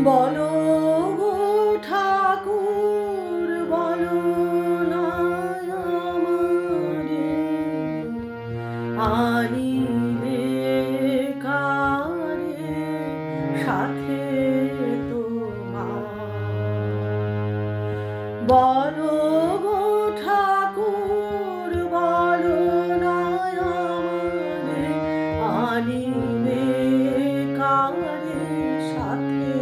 বলো গো ঠাকুর বলো না আমারে আনিবে কারে সাথে তোমার। বলো গো ঠাকুর বলো না আমারে আনিবে কারে সাথে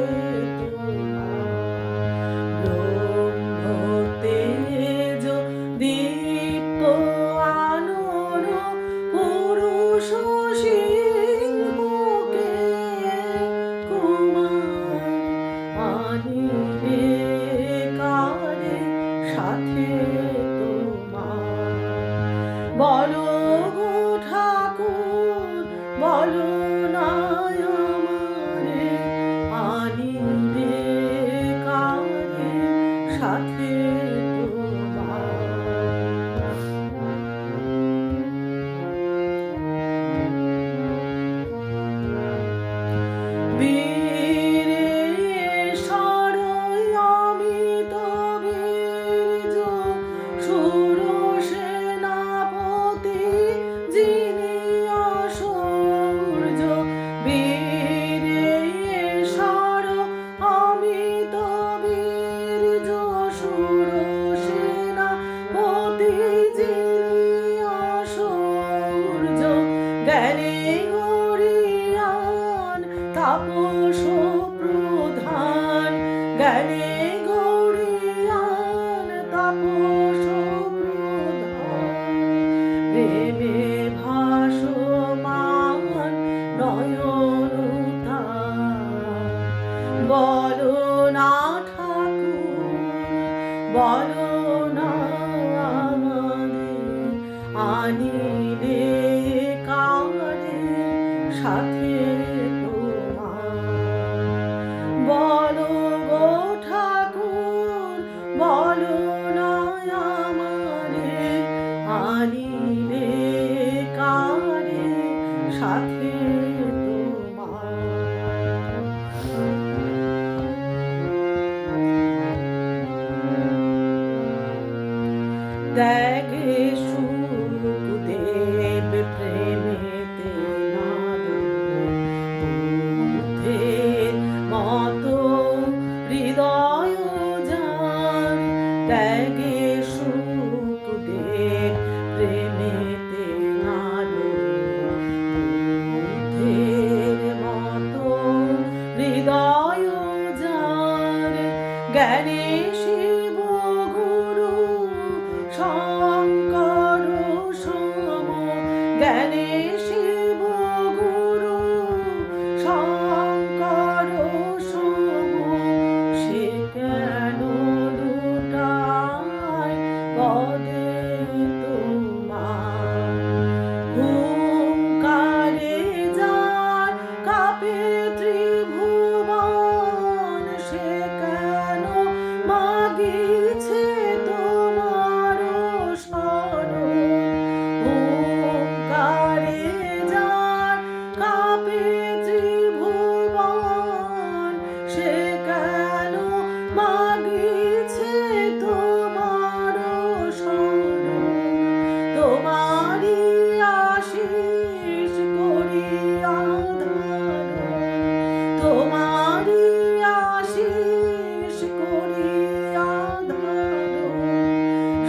তোমার। ব্রহ্ম তেজ দীপ্ত আনন পুরুষ সিংহকে কুমার আনিবে কারে সাথে তোমার। বলো গো ঠাকুর বলো না আমারে আনিবে কারে সাথে তোমার। বীরেশ্বর অমিত বীর্য সুরসেনাপতি যিনি অসূর্য। বীরেশ্বর অমিত বীর্য সুরসেনাপতি যিনি অসূর্য। জ্ঞানে গরিয়ান তাপস প্রধান জ্ঞানে গরিয়ান তাপস প্রধান। প্রেমে ভাসমান নয়ন তার। বলো না ঠাকুর বলো না আমাদের আনিবে কারে সাথে তোমার। বলো গো ঠাকুর বলো না আমারে আনিবে কারে সাথে তোমার। ত্যাগে সুখদেব প্রেমেতে বুদ্ধের মতো হৃদয় যার। ত্যাগে সুখদেব প্রেমেতে বুদ্ধের মতো হৃদয় যার। জ্ঞানে শিব গুরু শঙ্কর সম। জ্ঞানে শিব গুরু শঙ্কর সম। সে কেন লুটায় পদে তোমার। হুঙ্কারে যার কাঁপে ত্রিভুবন সে কেন মাগিছে তোমার শরণ। হুঙ্কারে যার কাঁপে ত্রিভুবন সে কেন মাগিছে তোমার শরণ। তোমারি আশিস করিয়া ধারণ। তোমারি আশিস করিয়া ধারণ।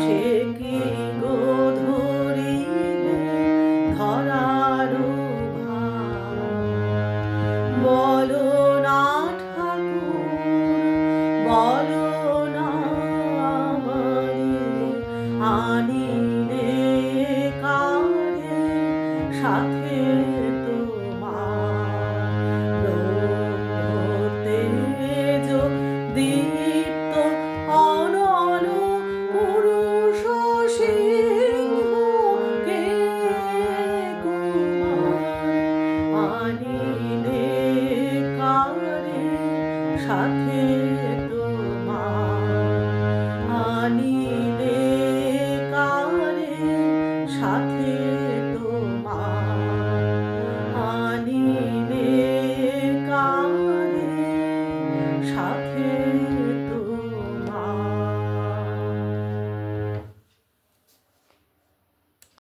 সে কি গো ধরিবে ধরার ভার। বলো না ঠাকুর বলো না আমারে আনিবে কারে সাথে তোমার। ব্রহ্ম তেজ দীপ্ত অনল পুরুষ সিংহকে কুমার আনিবে কারে সাথে